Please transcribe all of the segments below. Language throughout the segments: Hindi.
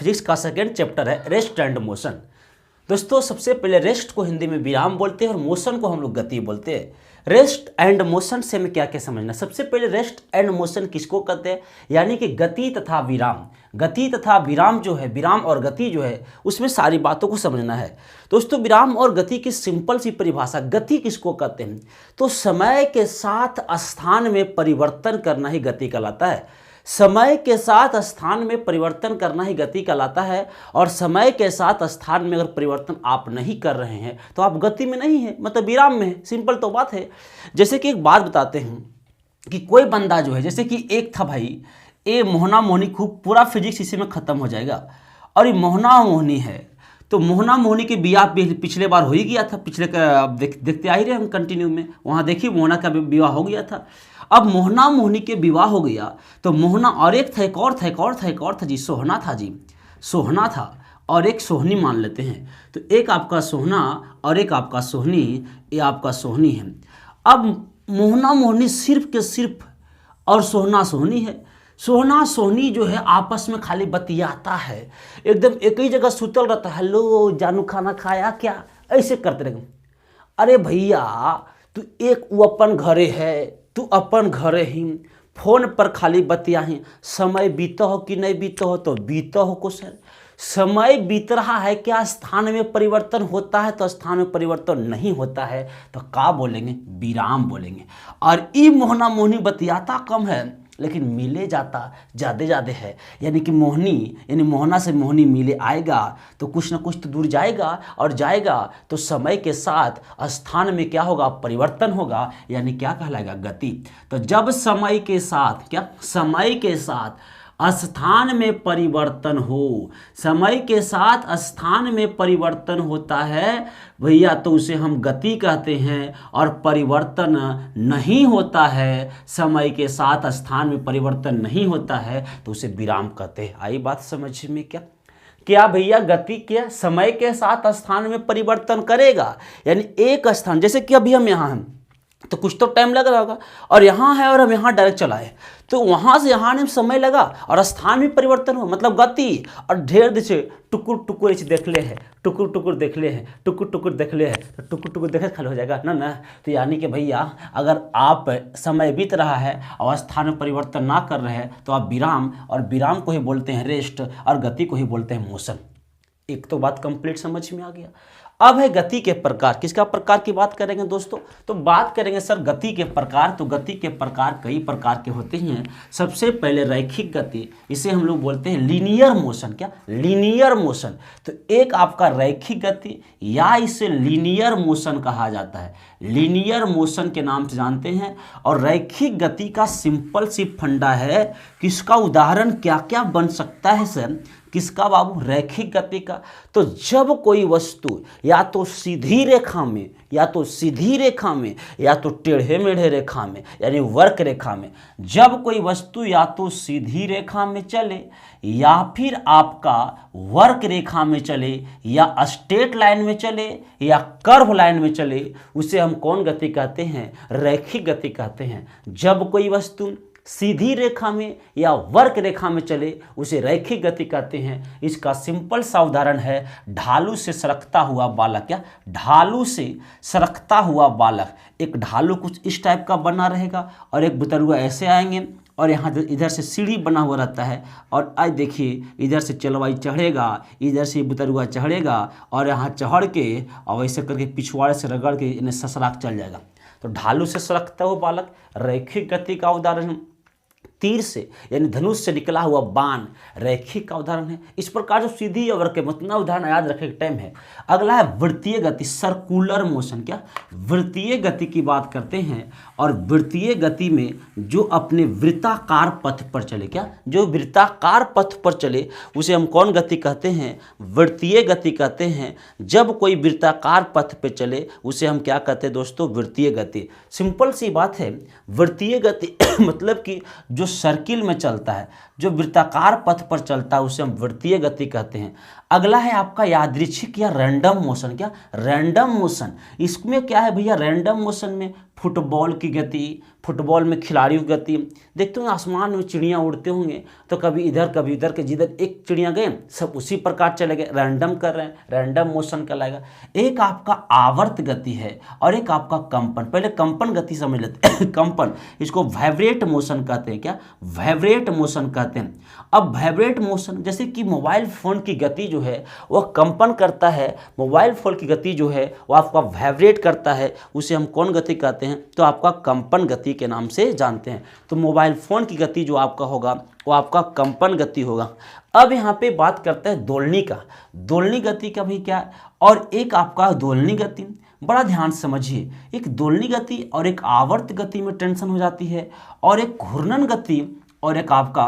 फिजिक्स का सेकेंड चैप्टर है रेस्ट एंड मोशन। दोस्तों सबसे पहले रेस्ट को हिंदी में विराम बोलते हैं और मोशन को हम लोग गति बोलते हैं। रेस्ट एंड मोशन से हमें क्या क्या समझना। सबसे पहले रेस्ट एंड मोशन किसको कहते हैं, यानी कि गति तथा विराम। गति तथा विराम जो है, विराम और गति जो है, उसमें सारी बातों को समझना है। दोस्तों विराम और गति की सिंपल सी परिभाषा, गति किसको कहते हैं, तो समय के साथ स्थान में परिवर्तन करना ही गति कहलाता है। समय के साथ स्थान में परिवर्तन करना ही गति कहलाता है। और समय के साथ स्थान में अगर परिवर्तन आप नहीं कर रहे हैं तो आप गति में नहीं है, मतलब विराम में है। सिंपल तो बात है। जैसे कि एक बात बताते हैं कि कोई बंदा जो है, जैसे कि एक था भाई, ये मोहना मोहनी, खूब पूरा फिजिक्स इसी में ख़त्म हो जाएगा। और ये मोहना मोहनी है, तो मोहना मोहनी के विवाह पिछले बार हो ही गया था। पिछले का देखते आ ही रहे हम कंटिन्यू में, वहाँ देखिए मोहना का विवाह हो गया था। अब मोहना मोहनी के विवाह हो गया तो मोहना और एक था, एक और था जी, सोहना था जी, सोहना था और एक सोहनी मान लेते हैं। तो एक आपका सोहना और एक आपका सोहनी, ये आपका सोहनी है। अब मोहना मोहनी सिर्फ के सिर्फ और सोहना सोहनी है। सोहना सोहनी जो है आपस में खाली बतियाता है, एकदम एक ही जगह सुतल रहता है, हेलो जानू खाना खाया क्या, ऐसे करते रहेंगे। अरे भैया तू एक वो अपन घरे है, तू अपन घरे ही, फोन पर खाली बतियाही। समय बीता हो कि नहीं बीता हो, तो बीता हो कुछ है। समय बीत रहा है, क्या स्थान में परिवर्तन होता है, तो स्थान में परिवर्तन नहीं होता है, तो क्या बोलेंगे, विराम बोलेंगे। और ई मोहना मोहनी बतियाता कम है लेकिन मिले जाता ज़्यादा है, यानी कि मोहनी यानी मोहना से मोहनी मिले आएगा तो कुछ ना कुछ तो दूर जाएगा, और जाएगा तो समय के साथ स्थान में क्या होगा, परिवर्तन होगा, यानी क्या कहलाएगा, गति। तो जब समय के साथ क्या, समय के साथ स्थान में परिवर्तन हो, समय के साथ स्थान में परिवर्तन होता है भैया, तो उसे हम गति कहते हैं। और परिवर्तन नहीं होता है, समय के साथ स्थान में परिवर्तन नहीं होता है, तो उसे विराम कहते हैं। आई बात समझ में क्या? क्या भैया गति क्या समय के साथ स्थान में परिवर्तन करेगा, यानी एक स्थान, जैसे कि अभी हम यहाँ हैं तो कुछ तो टाइम लग रहा होगा, और यहाँ है और हम यहाँ डायरेक्ट चलाए तो वहाँ से यहाँ आने में समय लगा और स्थान भी परिवर्तन हो, मतलब गति। और ढेर दिशे टुकुर टुकुर ऐसे देख ले है, टुकुर टुकुर देख ले है, टुकुर टुकुर देख ले है, तो टुकुर टुकुर देखे खाली हो जाएगा ना। तो यानी कि भैया अगर आप समय बीत रहा है और स्थान में परिवर्तन ना कर रहे हैं तो आप विराम, और विराम को ही बोलते हैं रेस्ट, और गति को ही बोलते हैं मोशन। एक तो बात कंप्लीट समझ में आ गया। अब है गति के प्रकार। किसका प्रकार की बात करेंगे दोस्तों, तो बात करेंगे सर गति के प्रकार। तो गति के प्रकार कई प्रकार के होते हैं। सबसे पहले रैखिक गति, इसे हम लोग बोलते हैं लीनियर मोशन। क्या, लीनियर मोशन। तो एक आपका रैखिक गति या इसे लीनियर मोशन कहा जाता है, लीनियर मोशन के नाम से जानते हैं। और रैखिक गति का सिंपल सी फंडा है कि इसका उदाहरण क्या क्या बन सकता है सर, किसका बाबू, रैखिक गति का। तो जब कोई वस्तु या तो सीधी रेखा में, या तो सीधी रेखा में, या तो टेढ़े मेढ़े रेखा में, यानी वर्क रेखा में, जब कोई वस्तु या तो सीधी रेखा में चले या फिर आपका वर्क रेखा में चले, या स्ट्रेट लाइन में चले, या कर्व लाइन में चले, उसे हम कौन गति कहते हैं, रैखिक गति कहते हैं। जब कोई वस्तु सीधी रेखा में या वर्क रेखा में चले उसे रैखिक गति कहते हैं। इसका सिंपल सा उदाहरण है ढालू से सरकता हुआ बालक। क्या, ढालू से सरकता हुआ बालक। एक ढालू कुछ इस टाइप का बना रहेगा और एक बुतरुआ ऐसे आएंगे, और यहाँ इधर से सीढ़ी बना हुआ रहता है, और आज देखिए इधर से चलवाई चढ़ेगा, इधर से बुतरुआ चढ़ेगा, और यहाँ चढ़ के और ऐसे करके पिछवाड़े से रगड़ के इन्हें ससराक चल जाएगा। तो ढालू से सरकता हुआ बालक रैखिक गति का उदाहरण। तीर से यानी धनुष से निकला हुआ बाण रैखिक का उदाहरण है। इस प्रकार जो सीधी और वर्ग के मतलब उदाहरण याद रखने का टाइम है। अगला है वृत्तीय गति, सर्कुलर मोशन। क्या, वृत्तीय गति की बात करते हैं। और वृत्तीय गति में जो अपने वृत्ताकार पथ पर चले, क्या, जो वृत्ताकार पथ पर चले उसे हम कौन गति कहते हैं, वृत्तीय गति कहते हैं। जब कोई वृत्ताकार पथ पर चले उसे हम क्या कहते हैं दोस्तों, वृत्तीय गति। सिंपल सी बात है, वृत्तीय गति मतलब कि जो सर्किल में चलता है, जो वृत्ताकार पथ पर चलता है उसे हम वृत्तीय गति कहते हैं। अगला है आपका यादृच्छिक या रैंडम मोशन। क्या, रैंडम मोशन। इसमें क्या है भैया, रैंडम मोशन में फुटबॉल की गति, फुटबॉल में खिलाड़ियों की गति। देखते होंगे आसमान में चिड़ियाँ उड़ते होंगे, तो कभी इधर कभी इधर के, जिधर एक चिड़िया गए सब उसी प्रकार चले गए, रैंडम कर रहे हैं, रैंडम मोशन कहलाएगा। एक आपका आवर्त गति है और एक आपका कंपन। पहले कंपन गति समझ लेते हैं। कंपन, इसको वाइब्रेट मोशन कहते हैं। क्या? वाइब्रेट मोशन कहते हैं। अब वाइब्रेट मोशन, जैसे कि मोबाइल फ़ोन की गति जो है वह कंपन करता है, मोबाइल फ़ोन की गति जो है वो आपका वाइब्रेट करता है, उसे हम कौन गति कहते हैं? तो आपका कंपन गति के नाम से जानते हैं। तो मोबाइल फ़ोन की गति जो आपका होगा वो आपका कंपन गति होगा। अब यहाँ पे बात करते हैं दोलनी का। दोलनी गति का भी क्या है? और एक आपका दोलनी गति, बड़ा ध्यान समझिए, एक दोलनी गति और एक आवर्त गति में टेंशन हो जाती है, और एक घूर्णन गति और एक आपका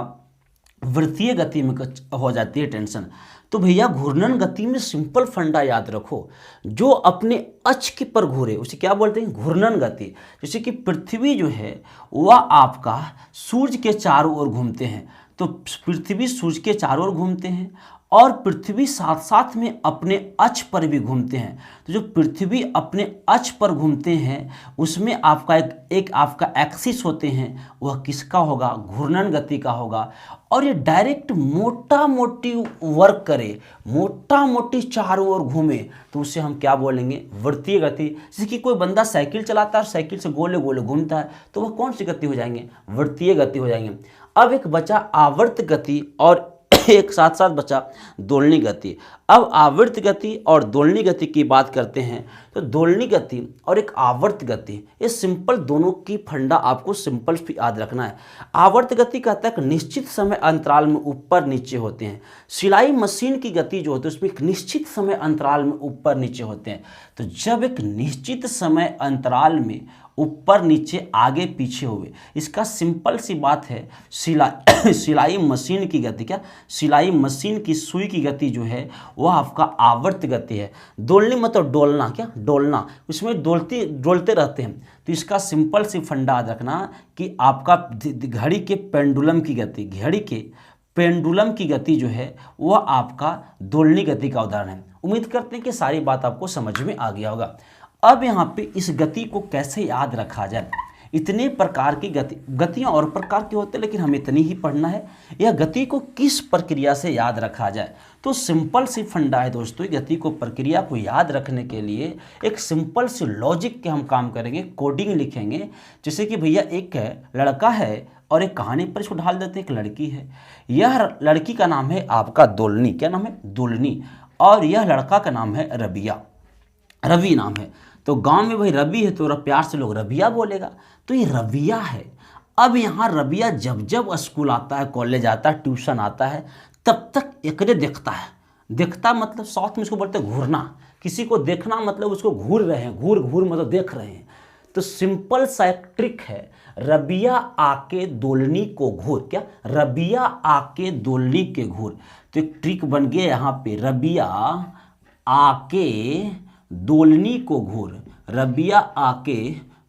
वृत्तीय गति में हो जाती है टेंशन। तो भैया घूर्णन गति में सिंपल फंडा याद रखो, जो अपने अक्ष के पर घूरे उसे क्या बोलते हैं? घूर्णन गति। जैसे कि पृथ्वी जो है वह आपका सूर्य के चारों ओर घूमते हैं, तो पृथ्वी सूर्य के चारों ओर घूमते हैं, और पृथ्वी साथ साथ में अपने अक्ष पर भी घूमते हैं। तो जो पृथ्वी अपने अक्ष पर घूमते हैं उसमें आपका एक आपका एक्सिस होते हैं, वह किसका होगा? घूर्णन गति का होगा। और ये डायरेक्ट मोटा मोटी वर्क करे, मोटा मोटी चारों ओर घूमे, तो उसे हम क्या बोलेंगे? वृत्तीय गति। जैसे कि कोई बंदा साइकिल चलाता है और साइकिल से गोले गोले घूमता है, तो वह कौन सी गति हो जाएंगे? वृत्तीय गति हो जाएंगे। अब एक बचा आवर्त गति और एक साथ साथ बचा दोलनी गति। अब आवर्त गति और दोलनी गति की बात करते हैं, तो दोलनी गति और एक आवर्त गति, ये सिंपल दोनों की फंडा आपको सिंपल याद रखना है। आवर्त गति कहता है कि निश्चित समय अंतराल में ऊपर नीचे होते हैं। सिलाई मशीन की गति जो होती है उसमें एक निश्चित समय अंतराल में ऊपर नीचे होते हैं। तो जब एक निश्चित समय अंतराल में ऊपर नीचे आगे पीछे हुए, इसका सिंपल सी बात है, सिलाई मशीन की गति, क्या? सिलाई मशीन की सुई की गति जो है वह आपका आवर्त गति है। दोलनी मतलब डोलना, क्या? डोलना, उसमें डोलते रहते हैं। तो इसका सिंपल सी फंडा याद रखना कि आपका घड़ी के पेंडुलम की गति, घड़ी के पेंडुलम की गति जो है वह आपका दोलनी गति का उदाहरण है। उम्मीद करते हैं कि सारी बात आपको समझ में आ गया होगा। अब यहाँ पे इस गति को कैसे याद रखा जाए? इतने प्रकार की गतियाँ और प्रकार की होते हैं, लेकिन हमें इतनी ही पढ़ना है। यह गति को किस प्रक्रिया से याद रखा जाए? तो सिंपल सी फंडा है दोस्तों, गति को प्रक्रिया को याद रखने के लिए एक सिंपल सी लॉजिक के हम काम करेंगे, कोडिंग लिखेंगे। जैसे कि भैया एक लड़का है और एक कहानी पर इसको ढाल देते हैं, एक लड़की है। यह लड़की का नाम है आपका दोलनी, क्या नाम है? दोलनी। और यह लड़का का नाम है रबिया, रवि नाम है। तो गांव में भाई रवि है तो प्यार से लोग रबिया बोलेगा, तो ये रबिया है। अब यहाँ रबिया जब जब स्कूल आता है, कॉलेज आता है, ट्यूशन आता है, तब तक एकरे देखता है। देखता मतलब साथ में उसको बोलते हैं घूरना। किसी को देखना मतलब उसको घूर रहे हैं, घूर घूर मतलब देख रहे हैं। तो सिंपल सा एक ट्रिक है, रबिया आके दोलनी को घूर, क्या? रबिया आके दोलनी के घूर। तो एक ट्रिक बन गया यहाँ पे, रबिया आके दोलनी को घूर, रबिया आके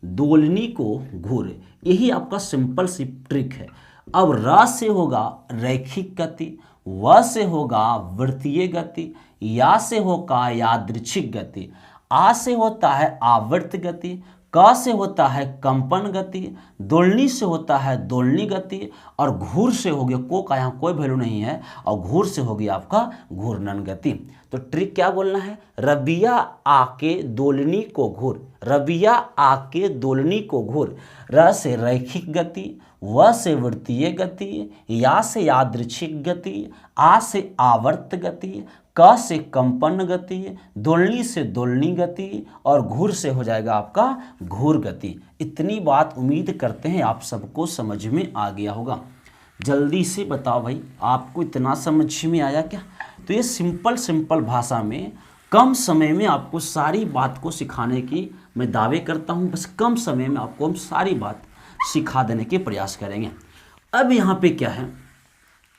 दोलनी को घूर। यही आपका सिंपल सी ट्रिक है। अब र से होगा रैखिक गति, व से होगा वृत्तीय गति, या से होगा यादृच्छिक गति, आ से होता है आवर्त गति, क से होता है कंपन गति, दोलनी से होता है दोलनी गति, और घूर से हो गया, को का यहाँ कोई वैल्यू नहीं है, और घूर से होगी आपका घूर्णन गति। तो ट्रिक क्या बोलना है? रबिया आके दोलनी को घूर, रबिया आके दोलनी को घूर। र से रैखिक गति, व से वृत्तीय गति, या से यादृच्छिक गति, आ से आवर्त गति, क से कंपन गति, दोलनी से दोलनी गति, और घूर से हो जाएगा आपका घूर गति। इतनी बात उम्मीद करते हैं आप सबको समझ में आ गया होगा। जल्दी से बताओ भाई, आपको इतना समझ में आया क्या? तो ये सिंपल भाषा में कम समय में आपको सारी बात को सिखाने की मैं दावे करता हूँ। बस कम समय में आपको हम सारी बात सिखा देने के प्रयास करेंगे। अब यहाँ पे क्या है?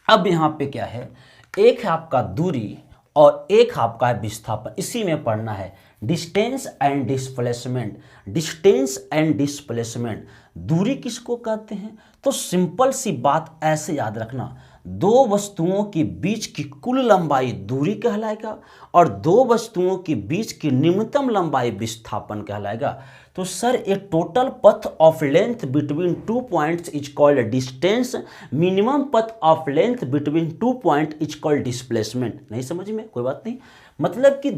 अब यहाँ पे क्या है? एक है आपका दूरी और एक आपका है विस्थापन। इसी में पढ़ना है distance and displacement. Distance and displacement, दूरी किसको कहते हैं? तो सिंपल सी बात ऐसे याद रखना, दो वस्तुओं के बीच की कुल लंबाई दूरी कहलाएगा और दो वस्तुओं के बीच की न्यूनतम लंबाई विस्थापन कहलाएगा। तो sir A total path of length between 2 points is called distance, minimum path of length between 2 point is called displacement. नहीं समझ में, कोई बात नहीं। मतलब कि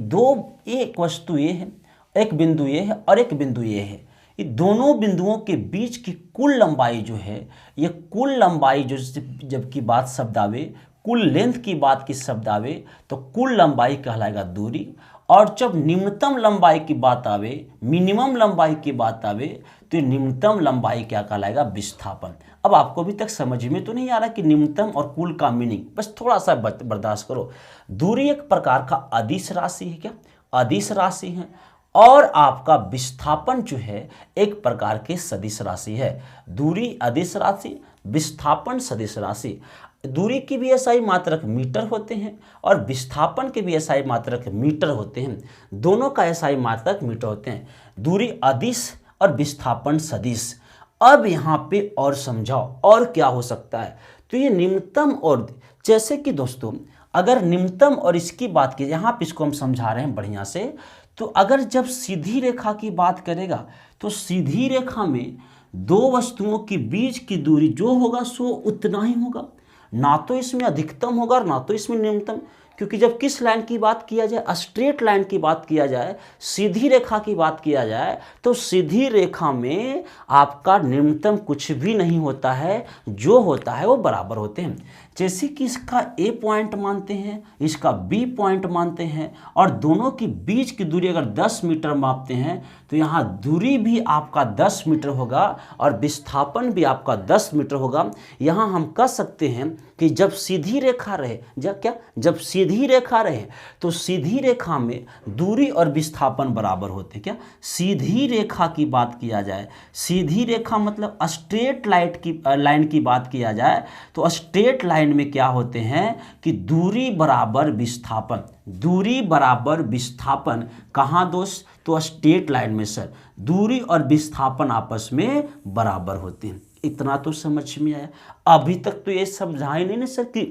एक वस्तु ये है, एक बिंदु ये है और एक बिंदु ये है, ये दोनों बिंदुओं के बीच की कुल लंबाई जो है, ये कुल लंबाई जो जबकि बात शब्द आवे, कुल लेंथ की बात की शब्द आवे तो कुल लंबाई कहलाएगा दूरी, और जब निम्नतम लंबाई की बात आवे, मिनिमम लंबाई की बात आवे, तो निम्नतम लंबाई क्या कहलाएगा, विस्थापन। अब आपको अभी तक समझ में तो नहीं आ रहा कि निम्नतम और कुल का मीनिंग, बस थोड़ा सा बर्दाश्त करो। दूरी एक प्रकार का अदिश राशि है, क्या अदिश राशि है, और आपका विस्थापन जो है एक प्रकार के सदिश राशि है। दूरी अदिश राशि, विस्थापन सदिश राशि। दूरी की भी एसआई मात्रक मीटर होते हैं और विस्थापन के भी एसआई मात्रक मीटर होते हैं, दोनों का एसआई मात्रक मीटर होते हैं। दूरी अदिश और विस्थापन सदिश। अब यहाँ पे और समझाओ और क्या हो सकता है, तो ये निम्नतम और, जैसे कि दोस्तों अगर निम्नतम और इसकी बात की, यहाँ पे इसको हम समझा रहे हैं बढ़िया से, तो अगर जब सीधी रेखा की बात करेगा तो सीधी रेखा में दो वस्तुओं के बीच की दूरी जो होगा सो उतना ही होगा, ना तो इसमें अधिकतम होगा और ना तो इसमें न्यूनतम। क्योंकि जब किस लाइन की बात किया जाए, स्ट्रेट लाइन की बात किया जाए, सीधी रेखा की बात किया जाए, तो सीधी रेखा में आपका न्यूनतम कुछ भी नहीं होता है, जो होता है वो बराबर होते हैं। जैसे कि इसका ए पॉइंट मानते हैं, इसका बी पॉइंट मानते हैं, और दोनों की बीच की दूरी अगर 10 मीटर मापते हैं तो यहाँ दूरी भी आपका 10 मीटर होगा और विस्थापन भी आपका 10 मीटर होगा। यहाँ हम कह सकते हैं कि जब सीधी रेखा रहे, जब सीधी रेखा रहे तो सीधी रेखा में दूरी और विस्थापन बराबर होते हैं। क्या सीधी रेखा की बात किया जाए, सीधी रेखा मतलब स्ट्रेट लाइन की बात किया जाए तो स्ट्रेट लाइन में क्या होते हैं कि दूरी बराबर विस्थापन, दूरी बराबर विस्थापन। कहाँ दोस्त, तो स्ट्रेट लाइन में सर दूरी और विस्थापन आपस में बराबर होते हैं। इतना तो समझ में आया। अभी तक तो ये समझा ही नहीं ना सर कि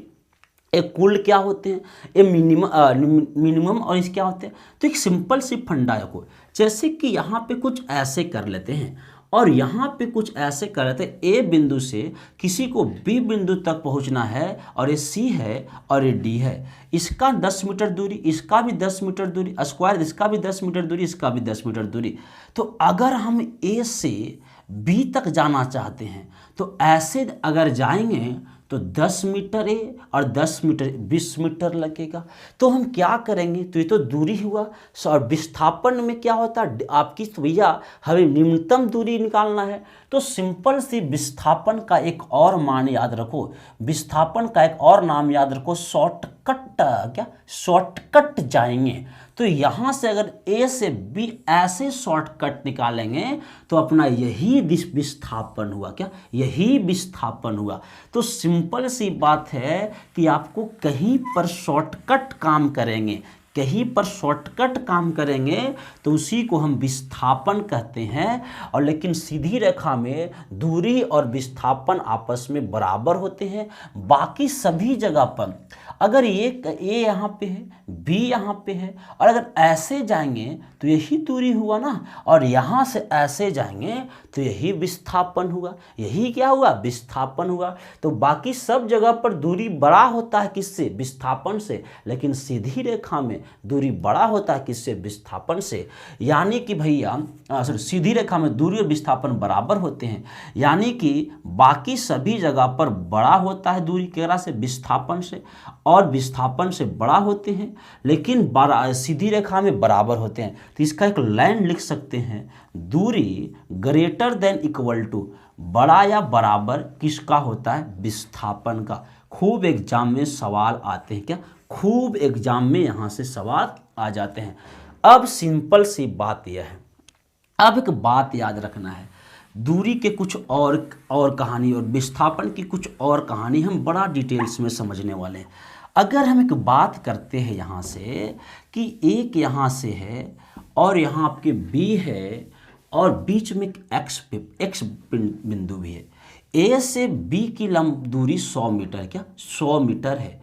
एक कुल क्या होते हैं, ये मिनिमम और इस क्या होते हैं। तो एक सिंपल सी फंडा है को, जैसे कि यहाँ पे कुछ ऐसे कर लेते हैं और यहाँ पे कुछ ऐसे कर लेते हैं। ए बिंदु से किसी को बी बिंदु तक पहुँचना है और ये सी है और ये डी है, इसका 10 मीटर दूरी, इसका भी 10 मीटर दूरी स्क्वायर, इसका भी 10 मीटर दूरी, इसका भी 10 मीटर दूरी। तो अगर हम ए से बी तक जाना चाहते हैं तो ऐसे अगर जाएंगे तो 10 मीटर ए और 10 मीटर 20 मीटर लगेगा। तो हम क्या करेंगे, तो ये तो दूरी हुआ, और विस्थापन में क्या होता है आपकी, तो भैया हमें न्यूनतम दूरी निकालना है। तो सिंपल सी विस्थापन का एक और मान याद रखो, विस्थापन का एक और नाम याद रखो, शॉर्टकट। क्या शॉर्टकट जाएंगे तो यहाँ से अगर ए से बी ऐसे शॉर्टकट निकालेंगे तो अपना यही विस्थापन हुआ। क्या यही विस्थापन हुआ। तो सिंपल सी बात है कि आपको कहीं पर शॉर्टकट काम करेंगे, कहीं पर शॉर्टकट काम करेंगे तो उसी को हम विस्थापन कहते हैं। और लेकिन सीधी रेखा में दूरी और विस्थापन आपस में बराबर होते हैं। बाकी सभी जगह पर अगर ये यहाँ पे है, बी यहाँ पे है, और अगर ऐसे जाएंगे तो यही दूरी हुआ ना, और यहाँ से ऐसे जाएंगे तो यही विस्थापन हुआ। यही क्या हुआ, विस्थापन हुआ। तो बाकी सब जगह पर दूरी बड़ा होता है किससे, विस्थापन से, लेकिन सीधी रेखा में दूरी बड़ा होता है किससे, विस्थापन से। यानी कि भैया सीधी रेखा में दूरी और विस्थापन बराबर होते हैं, यानी कि बाकी सभी जगह पर बड़ा होता है दूरी केकरा से, विस्थापन से, और विस्थापन से बड़ा होते हैं, लेकिन सीधी रेखा में बराबर होते हैं। तो इसका एक लाइन लिख सकते हैं, दूरी ग्रेटर देन इक्वल टू, बड़ा या बराबर किसका होता है, विस्थापन का। खूब एग्जाम में सवाल आते हैं। क्या खूब एग्जाम में यहाँ से सवाल आ जाते हैं। अब सिंपल सी बात यह है, अब एक बात याद रखना है, दूरी के कुछ और कहानी और विस्थापन की कुछ और कहानी हम बड़ा डिटेल्स में समझने वाले हैं। अगर हम एक बात करते हैं यहाँ से कि एक यहाँ से है और यहाँ आपके बी है और बीच में एक्स बिंदु भी है, ए से बी की लंब दूरी 100 मीटर, क्या 100 मीटर है,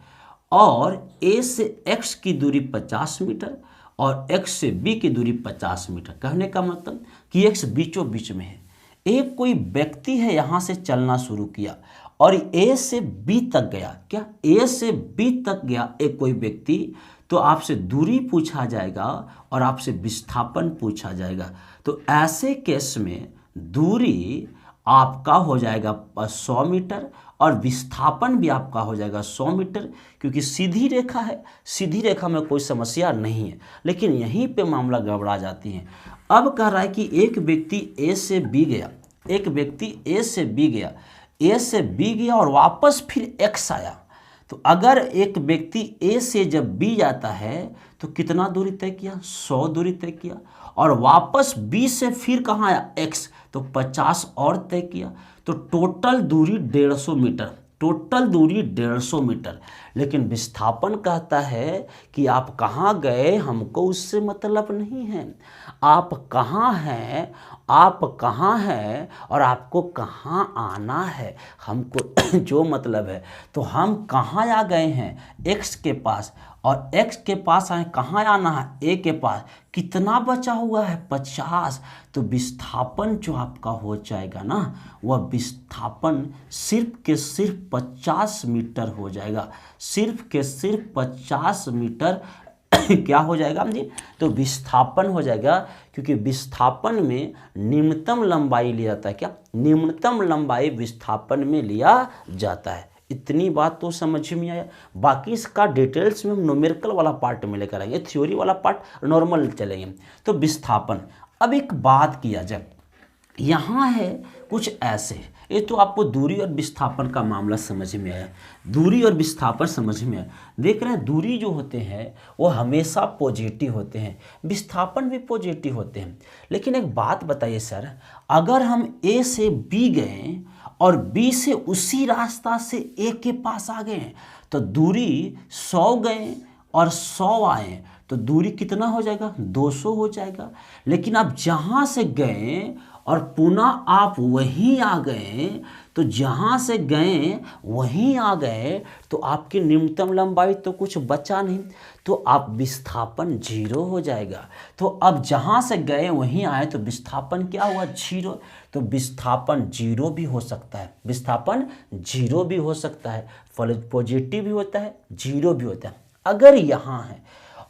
और ए से एक्स की दूरी 50 मीटर, और x से b की दूरी 50 मीटर। कहने का मतलब कि x बीचों बीच में है। एक कोई व्यक्ति है यहाँ से चलना शुरू किया और a से b तक गया। क्या a से b तक गया एक कोई व्यक्ति, तो आपसे दूरी पूछा जाएगा और आपसे विस्थापन पूछा जाएगा। तो ऐसे केस में दूरी आपका हो जाएगा 100 मीटर और विस्थापन भी आपका हो जाएगा 100 मीटर, क्योंकि सीधी रेखा है, सीधी रेखा में कोई समस्या नहीं है। लेकिन यहीं पे मामला गड़बड़ा जाती है। अब कह रहा है कि एक व्यक्ति ए से बी गया, एक व्यक्ति ए से बी गया, ए से बी गया और वापस फिर एक्स आया। तो अगर एक व्यक्ति ए से जब बी जाता है तो कितना दूरी तय किया? 100 दूरी तय किया। और वापस बी से फिर कहाँ आया? एक्स, तो 50 और तय किया। तो टोटल दूरी 150 मीटर, टोटल दूरी 150 मीटर। लेकिन विस्थापन कहता है कि आप कहाँ गए हमको उससे मतलब नहीं है। आप कहाँ हैं, आप कहाँ हैं और आपको कहाँ आना है, हमको जो मतलब है। तो हम कहाँ आ गए हैं? एक्स के पास, और x के पास आए, कहाँ आना है? a के पास। कितना बचा हुआ है? 50। तो विस्थापन जो आपका हो जाएगा ना, वह विस्थापन सिर्फ के सिर्फ 50 मीटर हो जाएगा, सिर्फ के सिर्फ 50 मीटर क्या हो जाएगा जी? तो विस्थापन हो जाएगा, क्योंकि विस्थापन में न्यूनतम लंबाई लिया जाता है। क्या? न्यूनतम लंबाई विस्थापन में लिया जाता है। इतनी बात तो समझ में आया। बाकी इसका डिटेल्स में हम न्यूमेरिकल वाला पार्ट में लेकर आएंगे, थ्योरी वाला पार्ट नॉर्मल चलेंगे। तो विस्थापन, अब एक बात किया जाए, यहाँ है कुछ ऐसे, ये तो आपको दूरी और विस्थापन का मामला समझ में आया, दूरी और विस्थापन समझ में आया। देख रहे हैं, दूरी जो होते हैं वो हमेशा पॉजिटिव होते हैं, विस्थापन भी पॉजिटिव होते हैं। लेकिन एक बात बताइए सर, अगर हम ए से बी गए और बी से उसी रास्ता से ए के पास आ गए, तो दूरी 100 गए और 100 आए, तो दूरी कितना हो जाएगा? 200 हो जाएगा। लेकिन आप जहाँ से गए और पुनः आप वहीं आ गए, तो जहाँ से गए वहीं आ गए, तो आपकी न्यूनतम लंबाई तो कुछ बचा नहीं, तो आप विस्थापन 0 हो जाएगा। तो अब जहाँ से गए वहीं आए, तो विस्थापन क्या हुआ? 0। तो विस्थापन 0 भी हो सकता है, विस्थापन 0 भी हो सकता है, पॉजिटिव भी होता है, 0 भी होता है। अगर यहाँ है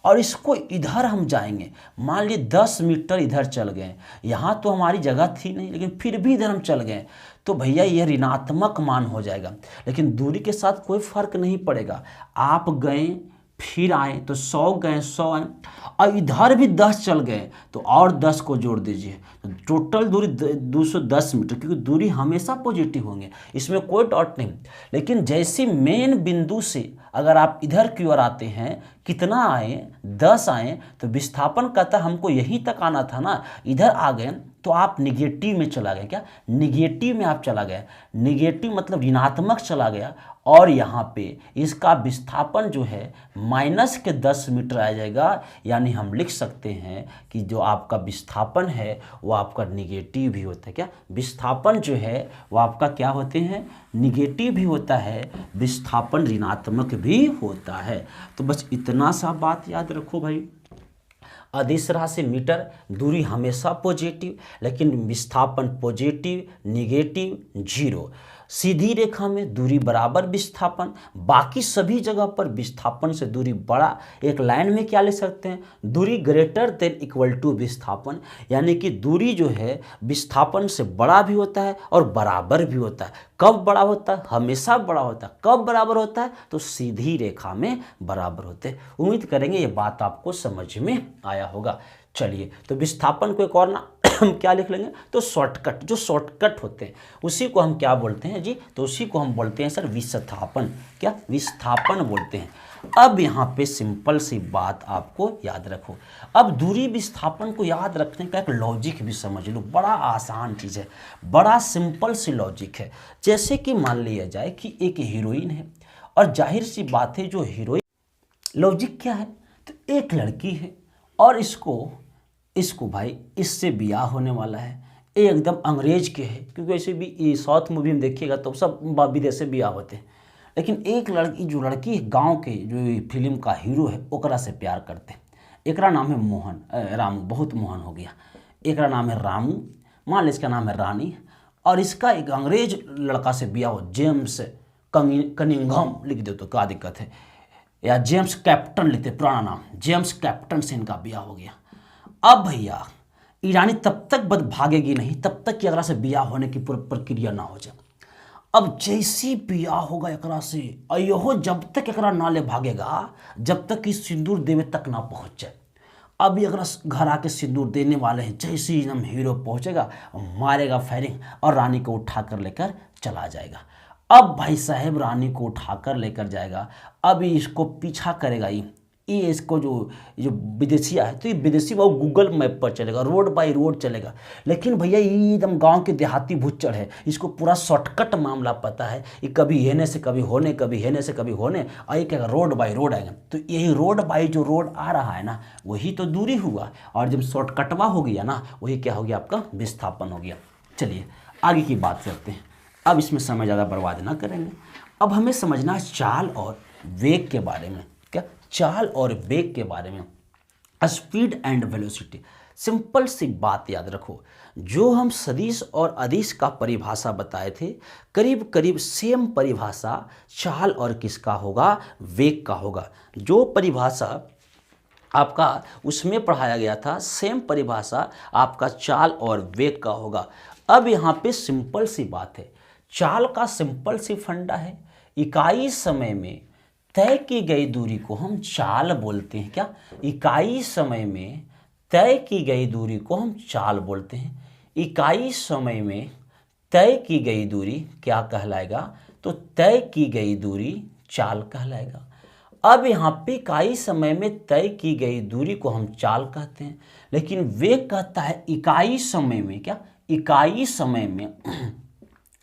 और इसको इधर हम जाएंगे, मान लीजिए 10 मीटर इधर चल गए, यहाँ तो हमारी जगह थी नहीं, लेकिन फिर भी इधर हम चल गए, तो भैया ये ऋणात्मक मान हो जाएगा। लेकिन दूरी के साथ कोई फर्क नहीं पड़ेगा। आप गए फिर आए, तो 100 गए 100 आए, और इधर भी 10 चल गए, तो और 10 को जोड़ दीजिए, तो टोटल दूरी 210 मीटर, क्योंकि दूरी हमेशा पॉजिटिव होंगे, इसमें कोई डाउट नहीं। लेकिन जैसे मेन बिंदु से अगर आप इधर की ओर आते हैं, कितना आए? 10 आए, तो विस्थापन कहता हमको यहीं तक आना था ना, इधर आ गए तो आप निगेटिव में चला गए। क्या? निगेटिव में आप चला गए, निगेटिव मतलब ऋणात्मक चला गया, और यहाँ पे इसका विस्थापन जो है माइनस के 10 मीटर आ जाएगा। यानी हम लिख सकते हैं कि जो आपका विस्थापन है वो आपका निगेटिव भी होता है। क्या? विस्थापन जो है वो आपका क्या होते हैं? निगेटिव भी होता है, विस्थापन ऋणात्मक भी होता है। तो बस इतना सा बात याद रखो भाई। अदिश राशि मीटर, दूरी हमेशा पॉजिटिव, लेकिन विस्थापन पॉजिटिव, निगेटिव, 0। सीधी रेखा में दूरी बराबर विस्थापन, बाकी सभी जगह पर विस्थापन से दूरी बड़ा। एक लाइन में क्या ले सकते हैं? दूरी ग्रेटर देन इक्वल टू विस्थापन, यानी कि दूरी जो है विस्थापन से बड़ा भी होता है और बराबर भी होता है। कब बड़ा होता है? हमेशा बड़ा होता है। कब बराबर होता है? तो सीधी रेखा में बराबर होते हैं। उम्मीद करेंगे ये बात आपको समझ में आया होगा। चलिए, तो विस्थापन को एक और ना हम क्या लिख लेंगे? तो शॉर्टकट, जो शॉर्टकट होते हैं उसी को हम क्या बोलते हैं जी? तो उसी को हम बोलते हैं सर विस्थापन। क्या? विस्थापन बोलते हैं। अब यहाँ पे सिंपल सी बात आपको याद रखो। अब दूरी विस्थापन को याद रखने का एक लॉजिक भी समझ लो, बड़ा आसान चीज़ है, बड़ा सिंपल सी लॉजिक है। जैसे कि मान लिया जाए कि एक हीरोइन है, और जाहिर सी बात है जो हीरोइन, लॉजिक क्या है? तो एक लड़की है और इसको भाई इससे ब्याह होने वाला है। ये एकदम अंग्रेज के है, क्योंकि वैसे भी साउथ मूवी में देखिएगा तो सब विदेश से ब्याह होते हैं। लेकिन एक लड़की, जो लड़की गांव के जो फिल्म का हीरो है, ओकरा से प्यार करते हैं। एकरा नाम है मोहन, रामू, बहुत मोहन हो गया। एकरा नाम है रामू, मान ली इसका नाम है रानी, और इसका एक अंग्रेज लड़का से ब्याह हो, जेम्स कनिंघम लिख दो तो क्या दिक्कत है, या जेम्स कैप्टन लिखते, पुराना नाम जेम्स कैप्टन से इनका ब्याह हो गया। अब भैया ईरानी तब तक भागेगी नहीं तब तक कि एकरा से ब्याह होने की पूरी प्रक्रिया ना हो जाए। अब जैसी ब्याह होगा एकरा से, अयो जब तक एकरा नाले भागेगा जब तक कि सिंदूर देवे तक ना पहुंच जाए। अब एकरा घर आके सिंदूर देने वाले हैं, जैसे ही एकदम हीरो पहुंचेगा मारेगा फायरिंग और रानी को उठा कर लेकर चला जाएगा। अब भाई साहब रानी को उठाकर लेकर जाएगा, अब इसको पीछा करेगा, ये इसको जो विदेशिया है तो ये विदेशी वो गूगल मैप पर चलेगा, रोड बाय रोड चलेगा। लेकिन भैया ये एकदम गांव के देहाती भुच्चड़ है, इसको पूरा शॉर्टकट मामला पता है, ये कभी हेने से कभी होने, कभी हेने से कभी होने, और ये क्या रोड बाय रोड आएगा। तो यही रोड बाय जो रोड आ रहा है ना वही तो दूरी हुआ, और जब शॉर्टकटवा हो गया ना वही क्या हो गया, आपका विस्थापन हो गया। चलिए आगे की बात करते हैं, अब इसमें समय ज़्यादा बर्बाद ना करेंगे। अब हमें समझना है चाल और वेग के बारे में। क्या चाल और वेग के बारे में, स्पीड एंड वेलोसिटी। सिंपल सी बात याद रखो, जो हम सदिश और अदिश का परिभाषा बताए थे, करीब करीब सेम परिभाषा चाल और किसका होगा, वेग का होगा। जो परिभाषा आपका उसमें पढ़ाया गया था सेम परिभाषा आपका चाल और वेग का होगा। अब यहाँ पे सिंपल सी बात है, चाल का सिंपल सी फंडा है, इकाई समय में तय की गई दूरी को हम चाल बोलते हैं। क्या, इकाई समय में तय की गई दूरी को हम चाल बोलते हैं। इकाई समय में तय की गई दूरी क्या कहलाएगा, तो तय की गई दूरी चाल कहलाएगा। अब यहाँ पे इकाई समय में तय की गई दूरी को हम चाल कहते हैं, लेकिन वेग कहता है इकाई समय में, क्या इकाई समय में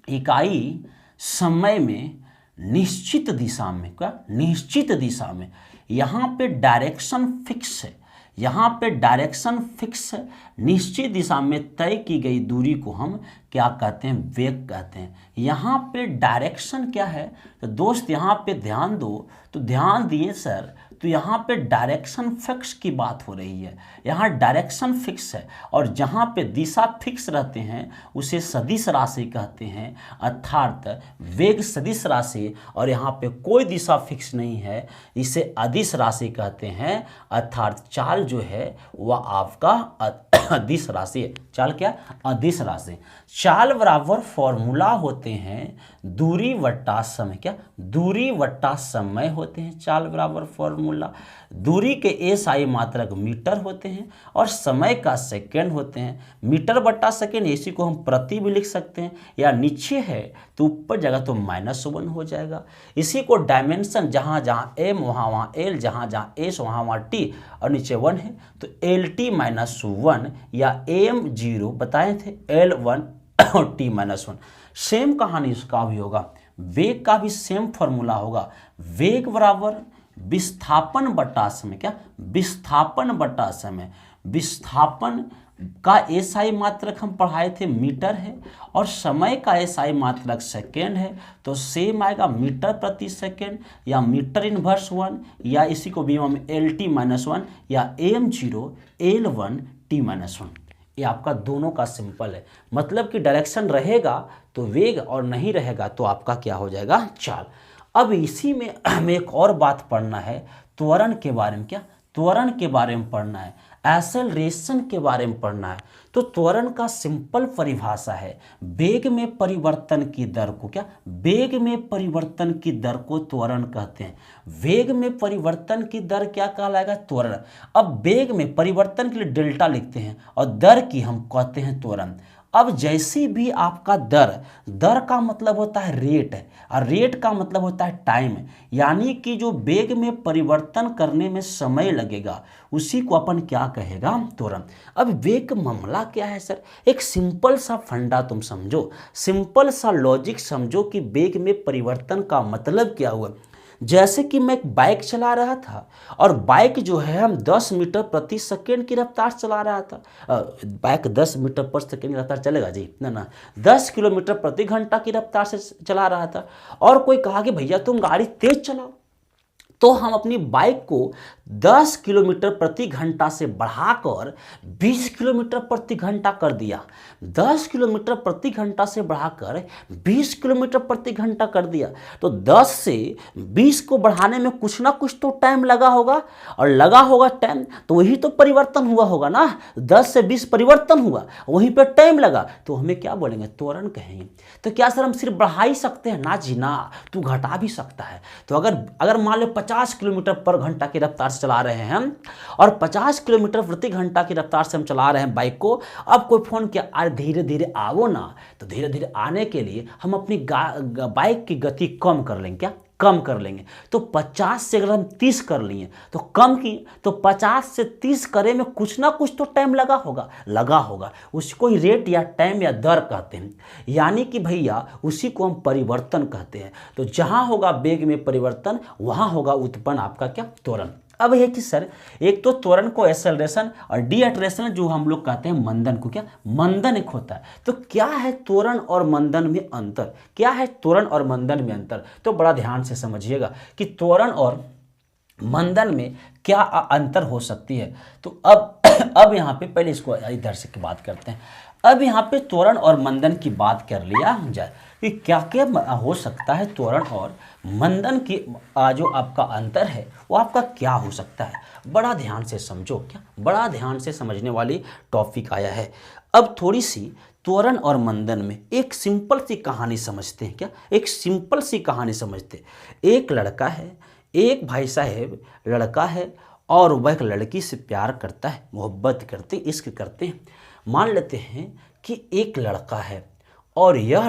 इकाई समय में निश्चित दिशा में, क्या निश्चित दिशा में, यहाँ पे डायरेक्शन फिक्स है, यहाँ पे डायरेक्शन फिक्स है, निश्चित दिशा में तय की गई दूरी को हम क्या कहते हैं, वेग कहते हैं। यहाँ पे डायरेक्शन क्या है, तो दोस्त यहाँ पे ध्यान दो, तो ध्यान दिए सर, तो यहाँ पे डायरेक्शन फिक्स की बात हो रही है, यहाँ डायरेक्शन फिक्स है, और जहाँ पे दिशा फिक्स रहते हैं उसे सदिश राशि कहते हैं, अर्थात वेग सदिश राशि, और यहाँ पे कोई दिशा फिक्स नहीं है, इसे अदिश राशि कहते हैं, अर्थात चाल जो है वह आपका अदिश राशि है। चाल क्या, अदिश राशि। चाल बराबर फॉर्मूला होते हैं दूरी वट्टा समय, क्या दूरी वट्टा समय होते हैं चाल बराबर फॉर्मूला। दूरी के एसआई मात्रक मीटर होते हैं और समय का सेकंड होते हैं। मीटर बट्टा सेकंड, इसी को हम प्रति भी लिख सकते हैं, या नीचे है तो ऊपर जाएगा तो -1 हो जाएगा। इसी को डायमेंशन, जहाँ जहाँ m वहाँ वहाँ l, जहाँ जहाँ s वहाँ वहाँ t, और नीचे 1 है तो LT-1 या AM0 बताए थे, L1 और T-1। सेम कहानी इसका भी होगा, वेग का भी सेम फॉर्मूला होगा, वेग बराबर विस्थापन बटा समय, क्या विस्थापन बटा समय। विस्थापन का एसआई मात्रक हम पढ़ाए थे मीटर है, और समय का एसआई मात्रक सेकेंड है, तो सेम आएगा मीटर प्रति सेकेंड, या मीटर इनवर्स 1, या इसी को भी हम LT-1 या AM0 L1 T-1। ये आपका दोनों का सिंपल है, मतलब कि डायरेक्शन रहेगा तो वेग और नहीं रहेगा तो आपका क्या हो जाएगा, चाल। अब इसी में हमें एक और बात पढ़ना है, त्वरण के बारे में। क्या त्वरण के बारे में पढ़ना है, एक्सेलरेशन के बारे में पढ़ना है। तो त्वरण का सिंपल परिभाषा है वेग में परिवर्तन की दर को, क्या वेग में परिवर्तन की दर को त्वरण कहते हैं। वेग में परिवर्तन की दर क्या कहलाएगा, त्वरण। अब वेग में परिवर्तन के लिए डेल्टा लिखते हैं और दर की हम कहते हैं त्वरण। अब जैसे भी आपका दर का मतलब होता है रेट, और रेट का मतलब होता है टाइम, यानी कि जो वेग में परिवर्तन करने में समय लगेगा उसी को अपन क्या कहेगा, त्वरण। अब वेग का मामला क्या है सर, एक सिंपल सा फंडा तुम समझो, सिंपल सा लॉजिक समझो कि वेग में परिवर्तन का मतलब क्या हुआ। जैसे कि मैं एक बाइक चला रहा था, और बाइक जो है हम 10 मीटर प्रति सेकेंड की रफ्तार चला रहा था। बाइक 10 मीटर पर सेकेंड की रफ्तार चलेगा जी, ना 10 किलोमीटर प्रति घंटा की रफ्तार से चला रहा था। और कोई कहा कि भैया तुम गाड़ी तेज चलाओ, तो हम अपनी बाइक को 10 किलोमीटर प्रति घंटा से बढ़ाकर 20 किलोमीटर प्रति घंटा कर दिया। 10 किलोमीटर प्रति घंटा से बढ़ाकर 20 किलोमीटर प्रति घंटा कर दिया। तो 10 से 20 को बढ़ाने में कुछ ना कुछ तो टाइम लगा होगा, और लगा होगा टाइम तो वही तो परिवर्तन हुआ होगा ना। 10 से 20 परिवर्तन हुआ, वहीं पर टाइम लगा, तो हमें क्या बोलेंगे? त्वरण कहेंगे। तो क्या सर हम सिर्फ बढ़ा ही सकते हैं? ना जी ना, तू घटा भी सकता है। तो अगर मान लो 50 किलोमीटर पर घंटा की रफ्तार से चला रहे हैं हम, और 50 किलोमीटर प्रति घंटा की रफ्तार से हम चला रहे हैं बाइक को, अब कोई फोन किया अरे धीरे धीरे आओ ना, तो धीरे धीरे आने के लिए हम अपनी बाइक की गति कम कर लेंगे। क्या कम कर लेंगे? तो 50 से अगर हम 30 कर लिए तो कम की, तो 50 से 30 करे में कुछ ना कुछ तो टाइम लगा होगा। उसको ही रेट या टाइम या दर कहते हैं, यानी कि भैया उसी को हम परिवर्तन कहते हैं। तो जहां होगा वेग में परिवर्तन, वहां होगा उत्पन्न आपका क्या? त्वरण। अब है कि सर एक तो त्वरण को एक्सेलरेशन और डीएक्सेलरेशन जो हम लोग कहते हैं मंदन को, क्या मंदन एक होता है। तो क्या है त्वरण और मंदन में अंतर? क्या है त्वरण और मंदन में अंतर? तो बड़ा ध्यान से समझिएगा कि त्वरण और मंदन में क्या अंतर हो सकती है। तो अब यहाँ पे पहले इसको इधर से की बात करते हैं। अब यहाँ पे त्वरण और मंदन की बात कर लिया जाए कि क्या क्या हो सकता है त्वरण और मंदन की जो आपका अंतर है वो आपका क्या हो सकता है। बड़ा ध्यान से समझो, क्या बड़ा ध्यान से समझने वाली टॉपिक आया है। अब थोड़ी सी त्वरण और मंदन में एक सिंपल सी कहानी समझते हैं। क्या एक सिंपल सी कहानी समझते। एक लड़का है, एक भाई साहब लड़का है, और वह एक लड़की से प्यार करता है, मोहब्बत करते, इश्क करते हैं। मान लेते हैं कि एक लड़का है, और यह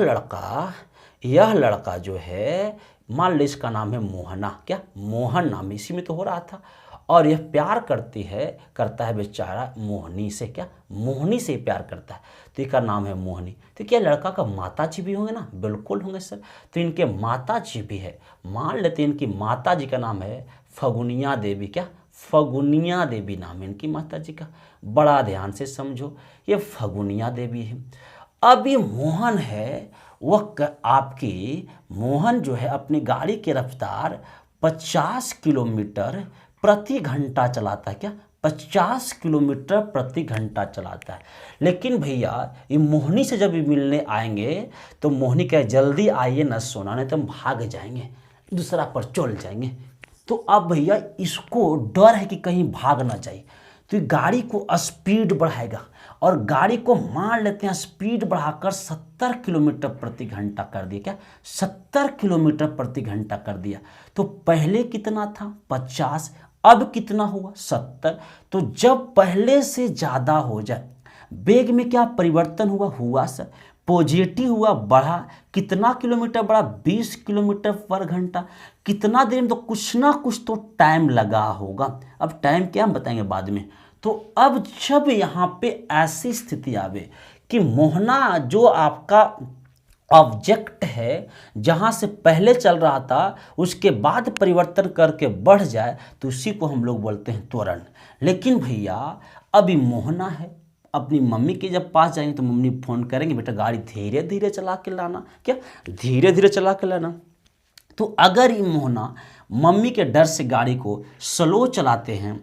लड़का जो है, मान लो इसका नाम है मोहना। क्या मोहन नाम है, इसी में तो हो रहा था। और यह प्यार करता है बेचारा मोहनी से। क्या मोहनी से प्यार करता है, तो इसका नाम है मोहनी। तो क्या लड़का का माता जी भी होंगे ना? बिल्कुल होंगे सर। तो इनके माता जी भी है। मान लेते हैं इनकी माता जी का नाम है फगुनिया देवी। क्या फगुनिया देवी नाम है इनकी माता जी का। बड़ा ध्यान से समझो, ये फगुनिया देवी है। अब ये मोहन है, मोहन जो है अपनी गाड़ी की रफ्तार 50 किलोमीटर प्रति घंटा चलाता है। क्या 50 किलोमीटर प्रति घंटा चलाता है। लेकिन भैया ये मोहनी से जब मिलने आएंगे तो मोहनी कहे जल्दी आइए न सोना, नहीं तो हम भाग जाएंगे, दूसरा पर चल जाएंगे। तो अब भैया इसको डर है कि कहीं भाग ना जाए, तो गाड़ी को स्पीड बढ़ाएगा, और गाड़ी को मान लेते हैं स्पीड बढ़ाकर 70 किलोमीटर प्रति घंटा कर दिया। क्या 70 किलोमीटर प्रति घंटा कर दिया। तो पहले कितना था? 50, अब कितना हुआ? 70। तो जब पहले से ज़्यादा हो जाए, वेग में क्या परिवर्तन हुआ सर? पॉजिटिव हुआ, बढ़ा। कितना किलोमीटर बढ़ा? 20 किलोमीटर पर घंटा। कितना देर में? तो कुछ ना कुछ तो टाइम लगा होगा। अब टाइम क्या हम बताएंगे बाद में। तो अब जब यहाँ पे ऐसी स्थिति आवे कि मोहना जो आपका ऑब्जेक्ट है, जहाँ से पहले चल रहा था उसके बाद परिवर्तन करके बढ़ जाए, तो उसी को हम लोग बोलते हैं त्वरण। लेकिन भैया अभी मोहना है, अपनी मम्मी के जब पास जाएंगे तो मम्मी फ़ोन करेंगे बेटा गाड़ी धीरे धीरे चला के लाना। क्या धीरे धीरे चला के लाना। तो अगर ये मोहना मम्मी के डर से गाड़ी को स्लो चलाते हैं,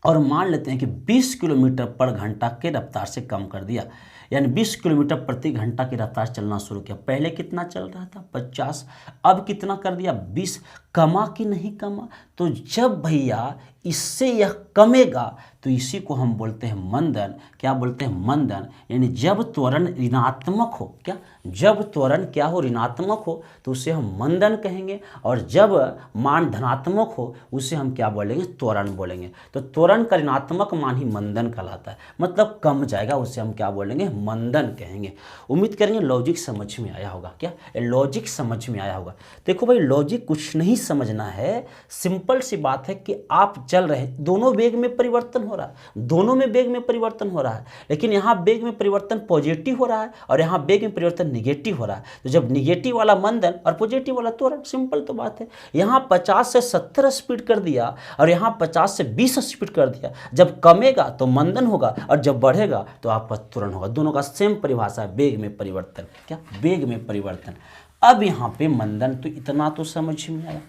और मान लेते हैं कि 20 किलोमीटर पर घंटा के रफ्तार से कम कर दिया, यानी 20 किलोमीटर प्रति घंटा की रफ्तार चलना शुरू किया। पहले कितना चल रहा था? 50। अब कितना कर दिया? 20। कमा कि नहीं कमा? तो जब भैया इससे यह कमेगा तो इसी को हम बोलते हैं मंदन। क्या बोलते हैं? मंदन। यानी जब त्वरण ऋणात्मक हो, क्या जब त्वरण क्या हो? ऋणात्मक हो, तो उसे हम मंदन कहेंगे, और जब मान धनात्मक हो उसे हम क्या बोलेंगे? त्वरण बोलेंगे। तो त्वरण का ऋणात्मक मान ही मंदन कहलाता है, मतलब कम जाएगा, उसे हम क्या बोलेंगे? मंदन कहेंगे। उम्मीद करेंगे लॉजिक समझ में आया होगा। क्या लॉजिक समझ में आया होगा? देखो भाई लॉजिक कुछ नहीं समझना है, सिंपल सी बात है कि आप चल रहे हैं, दोनों वेग में परिवर्तन हो रहा है, दोनों में वेग में परिवर्तन हो रहा है, लेकिन यहाँ वेग में परिवर्तन पॉजिटिव हो रहा है और यहाँ वेग में परिवर्तन निगेटिव हो रहा है। तो जब निगेटिव वाला मंदन और पॉजिटिव वाला त्वरण, सिंपल तो बात है। यहाँ 50 से 70 स्पीड कर दिया और यहाँ 50 से 20 स्पीड कर दिया। जब कमेगा तो मंदन होगा और जब बढ़ेगा तो आपका त्वरण होगा। दोनों का सेम परिभाषा है, वेग में परिवर्तन। क्या वेग में परिवर्तन। अब यहाँ पे मंदन तो इतना तो समझ में आया।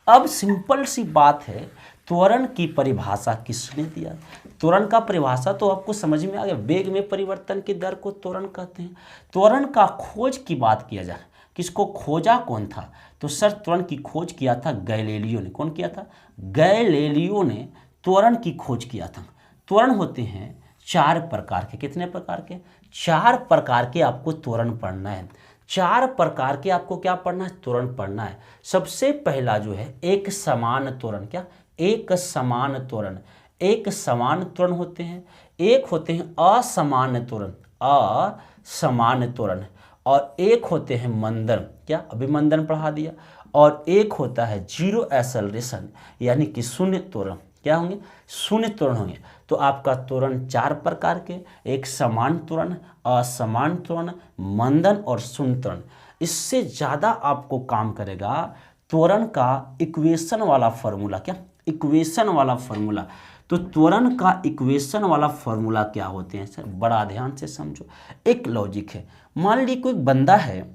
अब सिंपल सी बात है, त्वरण की परिभाषा किसने दिया? त्वरण का परिभाषा तो आपको समझ में आ गया, वेग में परिवर्तन की दर को त्वरण कहते हैं। त्वरण का खोज की बात किया जाए, किसको खोजा कौन था? तो सर त्वरण की खोज किया था गैलीलियो ने। कौन किया था? गैलीलियो ने त्वरण की खोज किया था। त्वरण होते हैं 4 प्रकार के। कितने प्रकार के? 4 प्रकार के आपको त्वरण पढ़ना है। 4 प्रकार के आपको क्या पढ़ना है? त्वरण पढ़ना है। सबसे पहला जो है एक समान त्वरण। क्या? एक समान त्वरण। एक समान त्वरण होते हैं, एक होते हैं असमान त्वरण, असमान त्वरण, और एक होते हैं मंदन। क्या? अभिमंदन पढ़ा दिया। और एक होता है जीरो एक्सेलरेशन, यानी कि शून्य त्वरण। क्या होंगे? शून्य त्वरण होंगे। तो आपका त्वरण 4 प्रकार के, एक समान त्वरण, असमान त्वरण, मंदन और शून्य त्वरण। इससे ज़्यादा आपको काम करेगा त्वरण का इक्वेशन वाला फॉर्मूला। क्या? इक्वेशन वाला फॉर्मूला। तो त्वरण का इक्वेशन वाला फॉर्मूला क्या होते हैं सर? बड़ा ध्यान से समझो। एक लॉजिक है, मान ली कोई बंदा है,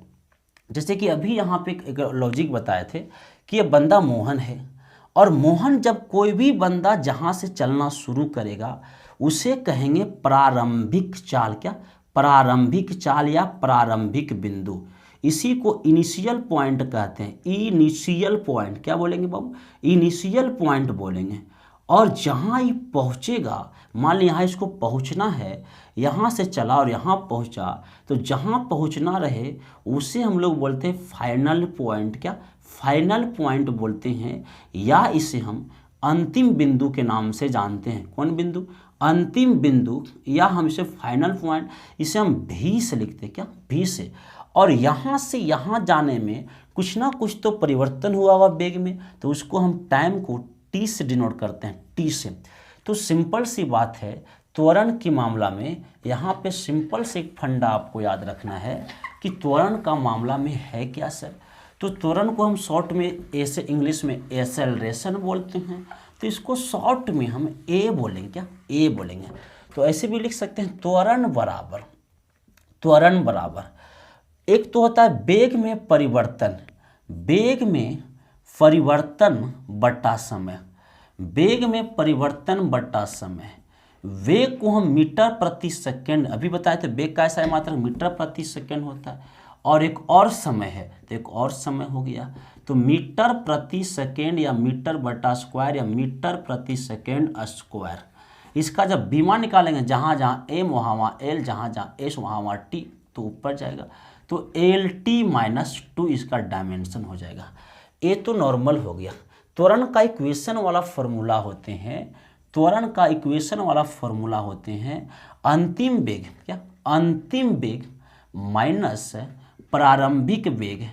जैसे कि अभी यहाँ पे एक लॉजिक बताए थे कि ये बंदा मोहन है, और मोहन जब कोई भी बंदा जहाँ से चलना शुरू करेगा उसे कहेंगे प्रारंभिक चाल। क्या? प्रारंभिक चाल या प्रारंभिक बिंदु। इसी को इनिशियल पॉइंट कहते हैं। इनिशियल पॉइंट क्या बोलेंगे बाबू? इनिशियल पॉइंट बोलेंगे। और जहाँ ये पहुँचेगा, मान ली यहाँ इसको पहुँचना है, यहाँ से चला और यहाँ पहुँचा, तो जहाँ पहुँचना रहे उसे हम लोग बोलते हैं फाइनल पॉइंट। क्या? फाइनल पॉइंट बोलते हैं, या इसे हम अंतिम बिंदु के नाम से जानते हैं। कौन बिंदु? अंतिम बिंदु, या हम इसे फाइनल पॉइंट, इसे हम भी से लिखते हैं। क्या? भी से। और यहाँ से यहाँ जाने में कुछ ना कुछ तो परिवर्तन हुआ हुआ वेग में, तो उसको हम टाइम को टी से डिनोट करते हैं, टी से। तो सिंपल सी बात है, त्वरण के मामला में यहाँ पे सिंपल से एक फंडा आपको याद रखना है कि त्वरण का मामला में है क्या सर? तो त्वरण को हम शॉर्ट में ऐसे इंग्लिश में एक्सेलरेशन बोलते हैं, तो इसको शॉर्ट में हम ए बोलेंगे। क्या? ए बोलेंगे। तो ऐसे भी लिख सकते हैं त्वरण बराबर, त्वरण बराबर, एक तो होता है वेग में परिवर्तन, वेग में परिवर्तन बटा समय, वेग में परिवर्तन बटा समय। वेग को हम मीटर प्रति सेकंड, अभी बताए थे वेग का ऐसा है मात्रा मीटर प्रति सेकंड होता है, और एक और समय है, तो एक और समय हो गया। तो मीटर प्रति सेकंड या मीटर बटा स्क्वायर या मीटर प्रति सेकंड स्क्वायर। इसका जब बीमा निकालेंगे, जहाँ जहाँ एम वहाँ वहाँ एल, जहाँ जहाँ एस वहाँ वहाँ टी, तो ऊपर जाएगा, तो एल टी माइनस 2 इसका डायमेंशन हो जाएगा। ये तो नॉर्मल हो गया। त्वरण का इक्वेशन वाला फॉर्मूला होते हैं, त्वरण का इक्वेशन वाला फॉर्मूला होते हैं अंतिम वेग। क्या? अंतिम वेग माइनस प्रारंभिक वेग,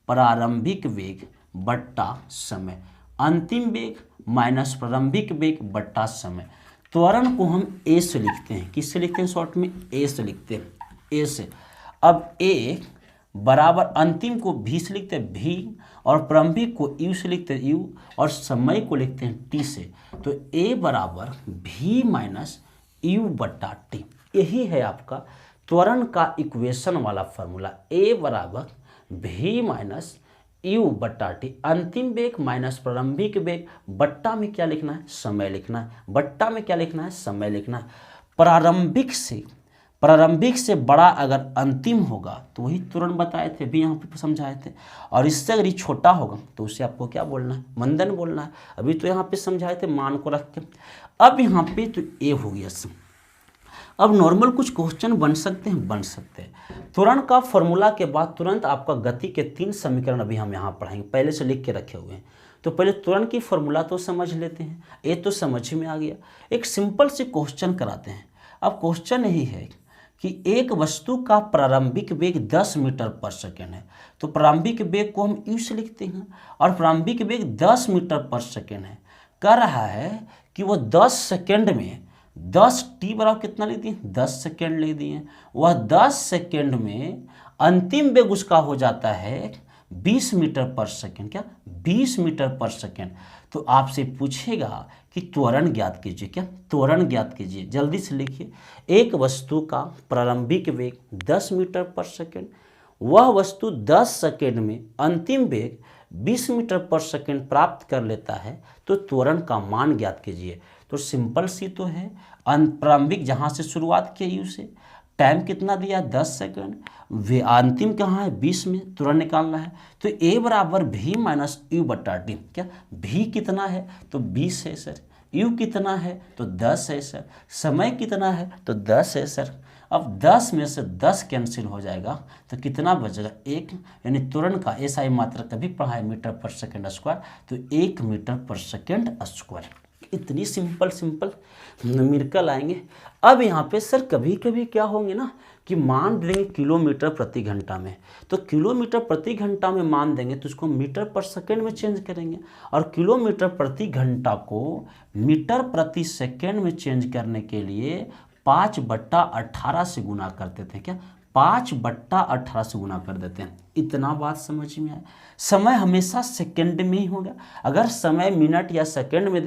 प्रारंभिक वेग बट्टा समय। अंतिम वेग माइनस प्रारंभिक वेग बट्टा समय। त्वरण को हम ए से लिखते हैं। किससे लिखते हैं? शॉर्ट में ए से लिखते हैं, ए से। अब ए बराबर अंतिम को भी से लिखते हैं भी, और प्रारंभिक को यू से लिखते हैं यू, और समय को लिखते हैं टी से। तो ए बराबर भी माइनस यू बट्टा टी। यही है आपका त्वरण का इक्वेशन वाला फॉर्मूला। ए बराबर भी माइनस यू बट्टा टी, अंतिम वेग माइनस प्रारंभिक वेग, बट्टा में क्या लिखना है? समय लिखना है। बट्टा में क्या लिखना है? समय लिखना है। प्रारंभिक से बड़ा अगर अंतिम होगा तो वही त्वरण बताए थे, भी यहाँ पे समझाए थे, और इससे अगर ये छोटा होगा तो उसे आपको क्या बोलना है? मंदन बोलना है। अभी तो यहाँ पे समझाए थे मान को रख के। अब यहाँ पे तो ए हो गया। अब नॉर्मल कुछ क्वेश्चन बन सकते हैं, बन सकते हैं। त्वरण का फॉर्मूला के बाद तुरंत आपका गति के 3 समीकरण अभी हम यहाँ पढ़ेंगे, पहले से लिख के रखे हुए हैं। तो पहले त्वरण की फॉर्मूला तो समझ लेते हैं, ये तो समझ में आ गया। एक सिंपल से क्वेश्चन कराते हैं। अब क्वेश्चन यही है कि एक वस्तु का प्रारंभिक वेग 10 मीटर पर सेकेंड है, तो प्रारंभिक वेग को हम यू से लिखते हैं, और प्रारंभिक वेग 10 मीटर पर सेकेंड है। कह रहा है कि वो 10 सेकेंड में 10 टी बराबर कितना लिख दिए? 10 सेकेंड लिख दिए। वह 10 सेकेंड में अंतिम वेग उसका हो जाता है 20 मीटर पर सेकेंड। क्या? 20 मीटर पर सेकेंड। तो आपसे पूछेगा कि त्वरण ज्ञात कीजिए। क्या? त्वरण ज्ञात कीजिए। जल्दी से लिखिए। एक वस्तु का प्रारंभिक वेग 10 मीटर पर सेकेंड, वह वस्तु 10 सेकेंड में अंतिम वेग 20 मीटर पर सेकेंड प्राप्त कर लेता है तो त्वरण का मान ज्ञात कीजिए। तो सिंपल सी तो है, प्रारंभिक जहाँ से शुरुआत किया यू से, टाइम कितना दिया 10 सेकेंड, वे अंतिम कहाँ है 20 में, तुरंत निकालना है। तो ए बराबर भी माइनस यू बटा टी। क्या भी कितना है तो 20 है सर, यू कितना है तो 10 है सर, समय कितना है तो 10 है सर। अब 10 में से 10 कैंसिल हो जाएगा तो कितना बचेगा 1, यानी तुरंत का एसआई मात्रा कभी पढ़ा है मीटर पर सेकेंड स्क्वायर, तो 1 मीटर पर सेकेंड स्क्वायर। इतनी सिंपल न्यूमेरिकल आएंगे। अब यहाँ पे सर कभी कभी क्या होंगे ना कि मान देंगे किलोमीटर प्रति घंटा में, तो किलोमीटर प्रति घंटा में मान देंगे तो उसको मीटर पर सेकेंड में चेंज करेंगे, और किलोमीटर प्रति घंटा को मीटर प्रति सेकेंड में चेंज करने के लिए 5/18 से गुना कर देते हैं। क्या 5/18 से गुना कर देते हैं। इतना बात समझ में आया। समय हमेशा सेकंड में ही होगा। अगर समय मिनट या सेकंड में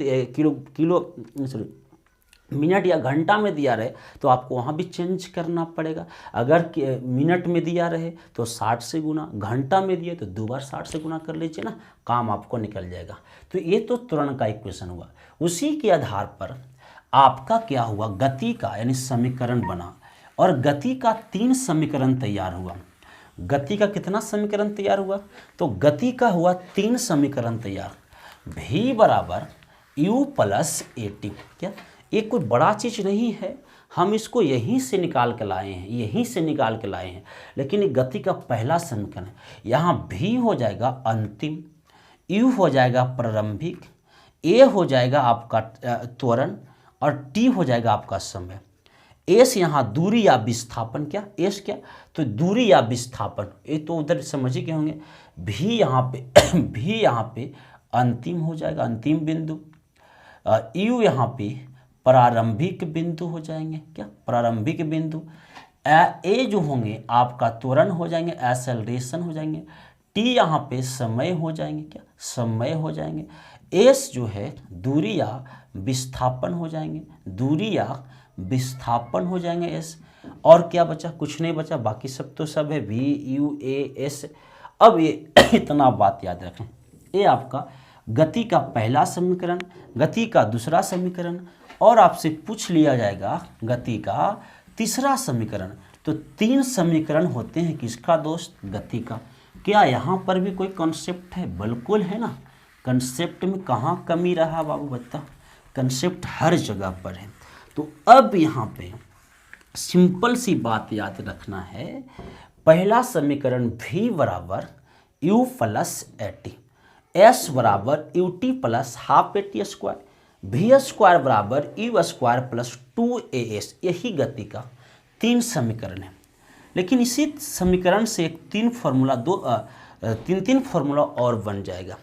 मिनट या घंटा में दिया रहे तो आपको वहाँ भी चेंज करना पड़ेगा। अगर मिनट में दिया रहे तो 60 से गुना, घंटा में दिए तो 2 बार 60 से गुना कर लीजिए ना, काम आपको निकल जाएगा। तो ये तो त्वरण का इक्वेशन हुआ। उसी के आधार पर आपका क्या हुआ, गति का यानी समीकरण बना, और गति का 3 समीकरण तैयार हुआ। गति का कितना समीकरण तैयार हुआ, तो गति का हुआ 3 समीकरण तैयार। v बराबर u प्लस ए टी। क्या ये कोई बड़ा चीज़ नहीं है, हम इसको यहीं से निकाल के लाए हैं, लेकिन ये गति का पहला समीकरण है। यहाँ v हो जाएगा अंतिम, u हो जाएगा प्रारंभिक, a हो जाएगा आपका त्वरण, और t हो जाएगा आपका समय। एस यहाँ दूरी या विस्थापन। क्या एस क्या तो दूरी या विस्थापन, ये तो उधर समझ ही के होंगे। भी यहाँ पे अंतिम हो जाएगा, अंतिम बिंदु। यू यहाँ पे प्रारंभिक बिंदु हो जाएंगे। क्या प्रारंभिक बिंदु। ए जो होंगे आपका त्वरण हो जाएंगे, एक्सेलरेशन हो जाएंगे। टी यहाँ पे समय हो जाएंगे। क्या समय हो जाएंगे। एस जो है दूरी या विस्थापन हो जाएंगे, दूरी या विस्थापन हो जाएंगे एस। और क्या बचा, कुछ नहीं बचा, बाकी सब तो सब है वी यू ए एस। अब ये इतना बात याद रखें, ये आपका गति का पहला समीकरण, गति का दूसरा समीकरण, और आपसे पूछ लिया जाएगा गति का तीसरा समीकरण। तो 3 समीकरण होते हैं किसका दोस्त, गति का। क्या यहाँ पर भी कोई कॉन्सेप्ट है, बिल्कुल है ना। कंसेप्ट में कहाँ कमी रहा बाबू, बता, कंसेप्ट हर जगह पर है। तो अब यहाँ पे सिंपल सी बात याद रखना है, पहला समीकरण v बराबर u plus a t, s बराबर u t plus half a t square, v square बराबर यू स्क्वायर प्लस 2as, यही गति का 3 समीकरण है। लेकिन इसी समीकरण से एक 3 फार्मूला और बन जाएगा।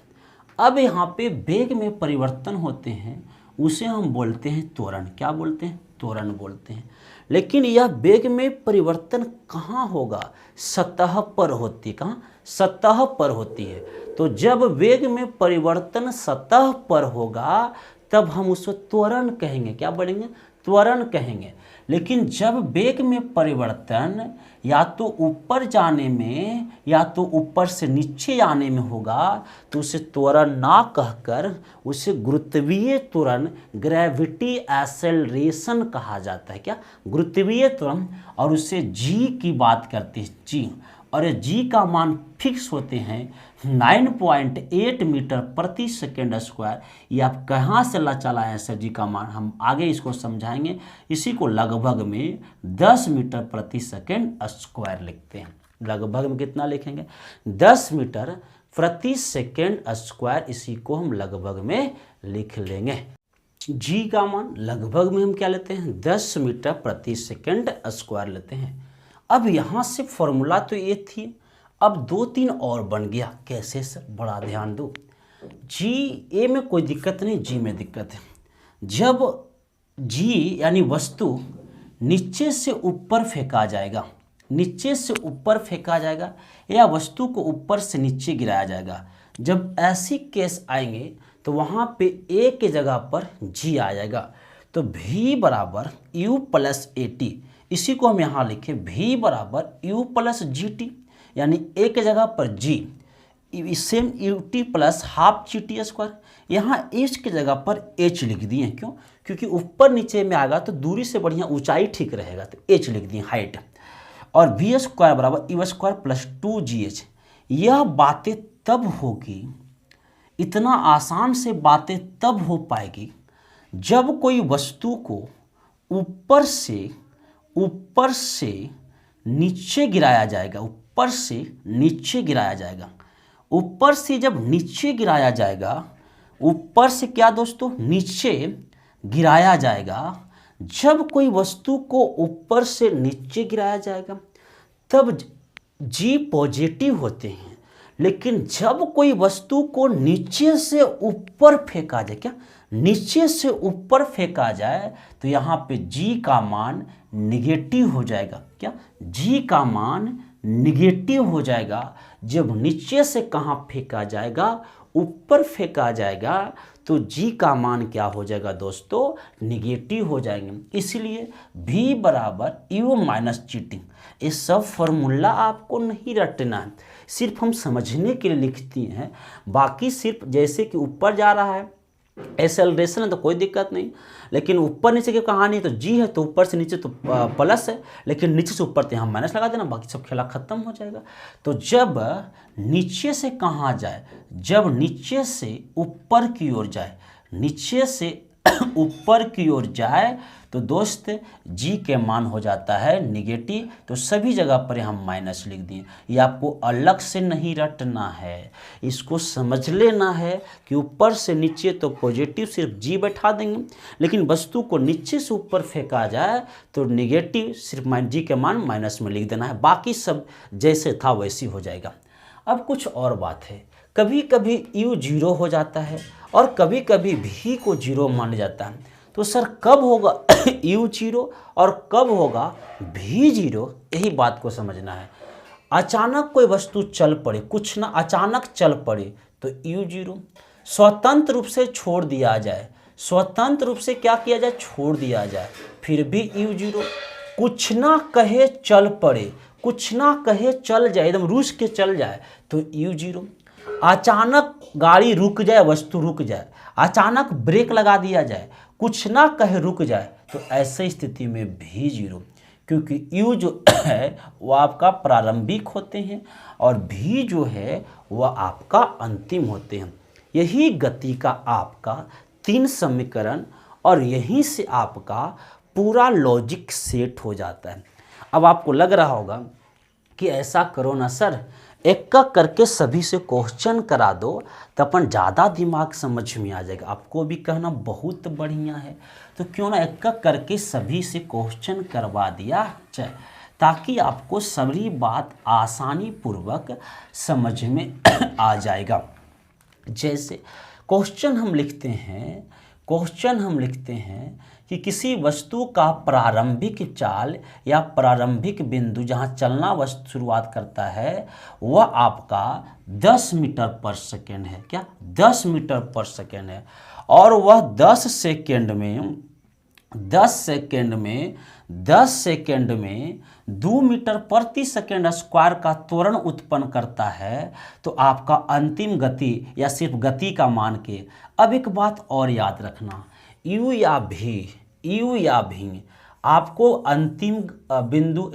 अब यहाँ पे वेग में परिवर्तन होते हैं, उसे हम बोलते हैं त्वरण। क्या बोलते हैं, त्वरण बोलते हैं। लेकिन यह वेग में परिवर्तन कहाँ होगा, सतह पर होती है। कहाँ, सतह पर होती है। तो जब वेग में परिवर्तन सतह पर होगा तब हम उसको त्वरण कहेंगे। क्या बोलेंगे, त्वरण कहेंगे। लेकिन जब वेग में परिवर्तन या तो ऊपर जाने में या तो ऊपर से नीचे आने में होगा तो उसे त्वरण ना कहकर उसे गुरुत्वीय त्वरण, ग्रेविटी एक्सेलरेशन कहा जाता है। क्या, गुरुत्वीय त्वरण। और उसे जी की बात करते हैं, जी। और जी का मान फिक्स होते हैं 9.8 मीटर प्रति सेकेंड स्क्वायर। ये आप कहाँ से चला है सर जी का मान, हम आगे इसको समझाएंगे। इसी को लगभग में 10 मीटर प्रति सेकेंड स्क्वायर लिखते हैं। लगभग में कितना लिखेंगे, 10 मीटर प्रति सेकेंड स्क्वायर, इसी को हम लगभग में लिख लेंगे। जी का मान लगभग में हम क्या लेते हैं, 10 मीटर प्रति सेकेंड स्क्वायर लेते हैं। अब यहाँ से फॉर्मूला तो ये थी, अब 2-3 और बन गया। कैसे सर, बड़ा ध्यान दो। जी ए में कोई दिक्कत नहीं, जी में दिक्कत है। जब जी यानी वस्तु नीचे से ऊपर फेंका जाएगा, नीचे से ऊपर फेंका जाएगा या वस्तु को ऊपर से नीचे गिराया जाएगा, जब ऐसी केस आएंगे तो वहाँ पे ए के जगह पर जी आ जाएगा। तो v बराबर u प्लस ए टी, इसी को हम यहाँ लिखें v बराबर u प्लस जी टी, यानी ए के जगह पर g, same you t plus half G T square. यहाँ एच की जगह पर एच लिख दिए, क्यों? क्योंकि ऊपर नीचे में आएगा तो दूरी से बढ़िया ऊंचाई ठीक रहेगा, तो एच लिख दिए हाइट। और वी स्क्वायर बराबर यू स्क्वायर प्लस 2gh। यह बातें तब होगी, इतना आसान से बातें तब हो पाएगी जब कोई वस्तु को ऊपर से नीचे गिराया जाएगा। ऊपर से नीचे गिराया जाएगा। ऊपर से जब नीचे गिराया जाएगा, ऊपर से क्या दोस्तों? नीचे गिराया जाएगा। जब कोई वस्तु को ऊपर से नीचे गिराया जाएगा तब जी पॉजिटिव होते हैं। लेकिन जब कोई वस्तु को नीचे से ऊपर फेंका जाए, क्या नीचे से ऊपर फेंका जाए, तो यहाँ पे जी का मान निगेटिव हो जाएगा। क्या? जी का मान निगेटिव हो जाएगा। जब नीचे से कहाँ फेंका जाएगा? ऊपर फेंका जाएगा, तो जी का मान क्या हो जाएगा दोस्तों? निगेटिव हो जाएंगे। इसलिए v बराबर यू माइनस जी। ये सब फॉर्मूला आपको नहीं रटना है, सिर्फ हम समझने के लिए लिखती हैं। बाकी सिर्फ जैसे कि ऊपर जा रहा है एक्सेलरेशन है तो कोई दिक्कत नहीं, लेकिन ऊपर नीचे की कहानी है तो जी है तो ऊपर से नीचे तो प्लस है, लेकिन नीचे से ऊपर तो यहाँ माइनस लगा देना, बाकी सब खेला खत्म हो जाएगा। तो जब नीचे से कहाँ जाए? जब नीचे से ऊपर की ओर जाए, नीचे से ऊपर की ओर जाए तो दोस्त जी के मान हो जाता है निगेटिव। तो सभी जगह पर हम माइनस लिख दिए। ये आपको अलग से नहीं रटना है, इसको समझ लेना है कि ऊपर से नीचे तो पॉजिटिव सिर्फ जी बैठा देंगे, लेकिन वस्तु को नीचे से ऊपर फेंका जाए तो निगेटिव सिर्फ जी के मान माइनस में लिख देना है, बाकी सब जैसे था वैसी हो जाएगा। अब कुछ और बात है, कभी कभी यू जीरो हो जाता है और कभी कभी भी को जीरो मान जाता है। तो सर कब होगा यू जीरो और कब होगा भी जीरो? यही बात को समझना है। अचानक कोई वस्तु चल पड़े, कुछ ना अचानक चल पड़े तो यू जीरो। स्वतंत्र रूप से छोड़ दिया जाए, स्वतंत्र रूप से क्या किया जाए? छोड़ दिया जाए, फिर भी यू जीरो। कुछ ना कहे चल पड़े, कुछ ना कहे चल जाए, एकदम रूस के चल जाए तो यू जीरो। अचानक गाड़ी रुक जाए, वस्तु रुक जाए, अचानक ब्रेक लगा दिया जाए, कुछ ना कहे रुक जाए, तो ऐसे स्थिति में भी जीरो, क्योंकि यू जो है वह आपका प्रारंभिक होते हैं और भी जो है वह आपका अंतिम होते हैं। यही गति का आपका 3 समीकरण और यहीं से आपका पूरा लॉजिक सेट हो जाता है। अब आपको लग रहा होगा कि ऐसा करो ना सर, एक करके सभी से क्वेश्चन करा दो तो अपन ज़्यादा दिमाग समझ में आ जाएगा। आपको भी कहना बहुत बढ़िया है, तो क्यों ना एक करके सभी से क्वेश्चन करवा दिया जाए, ताकि आपको सभी बात आसानी पूर्वक समझ में आ जाएगा। जैसे क्वेश्चन हम लिखते हैं कि किसी वस्तु का प्रारंभिक चाल या प्रारंभिक बिंदु जहाँ चलना वस्तु शुरुआत करता है वह आपका 10 मीटर पर सेकेंड है। क्या? 10 मीटर पर सेकेंड है, और वह 10 सेकेंड में 2 मीटर प्रति सेकेंड स्क्वायर का त्वरण उत्पन्न करता है, तो आपका अंतिम गति या सिर्फ गति का मान के। अब एक बात और याद रखना, यू या भी आपको अंतिम बिंदु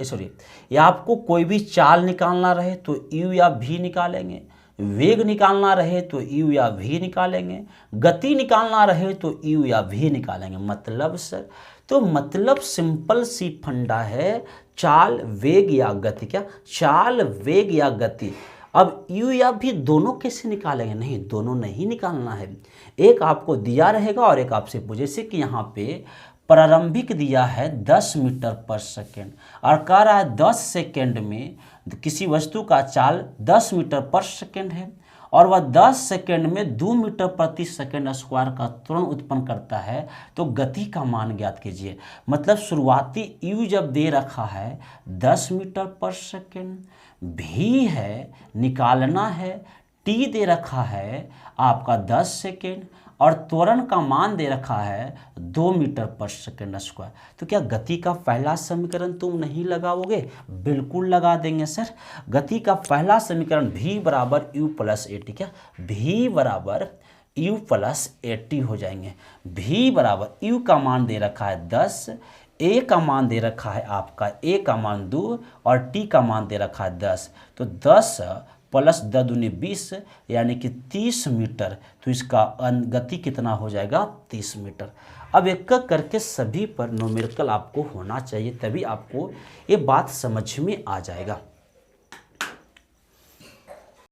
या आपको कोई भी चाल निकालना रहे तो यू या भी निकालेंगे, वेग निकालना रहे तो यू या भी निकालेंगे, गति निकालना रहे तो यू या भी निकालेंगे। मतलब सर, तो मतलब सिंपल सी फंडा है, चाल वेग या गति। क्या? चाल वेग या गति। अब यू या भी दोनों कैसे निकालेंगे? नहीं, दोनों नहीं निकालना है, एक आपको दिया रहेगा और एक आपसे पूछे। जैसे कि यहाँ पे प्रारंभिक दिया है 10 मीटर पर सेकेंड और कह रहा है 10 सेकेंड में किसी वस्तु का चाल 10 मीटर पर सेकेंड है और वह 10 सेकेंड में 2 मीटर प्रति सेकेंड स्क्वायर का त्वरण उत्पन्न करता है, तो गति का मान ज्ञात कीजिए। मतलब शुरुआती यू जब दे रखा है 10 मीटर पर सेकेंड, भी है निकालना है, टी दे रखा है आपका 10 सेकेंड और त्वरण का मान दे रखा है 2 मीटर पर सेकेंड स्क्वायर। तो क्या गति का पहला समीकरण तुम नहीं लगाओगे? बिल्कुल लगा देंगे सर। गति का पहला समीकरण v बराबर u प्लस ए टी, क्या v बराबर u प्लस ए टी हो जाएंगे। v बराबर u का मान दे रखा है 10, a का मान दे रखा है आपका a का मान 2 और t का मान दे रखा है 10। तो 10 प्लस 10 दूनी 20 यानी कि 30 मीटर। तो इसका गति कितना हो जाएगा? 30 मीटर। अब एक एक करके सभी पर न्यूमेरिकल आपको होना चाहिए, तभी आपको ये बात समझ में आ जाएगा।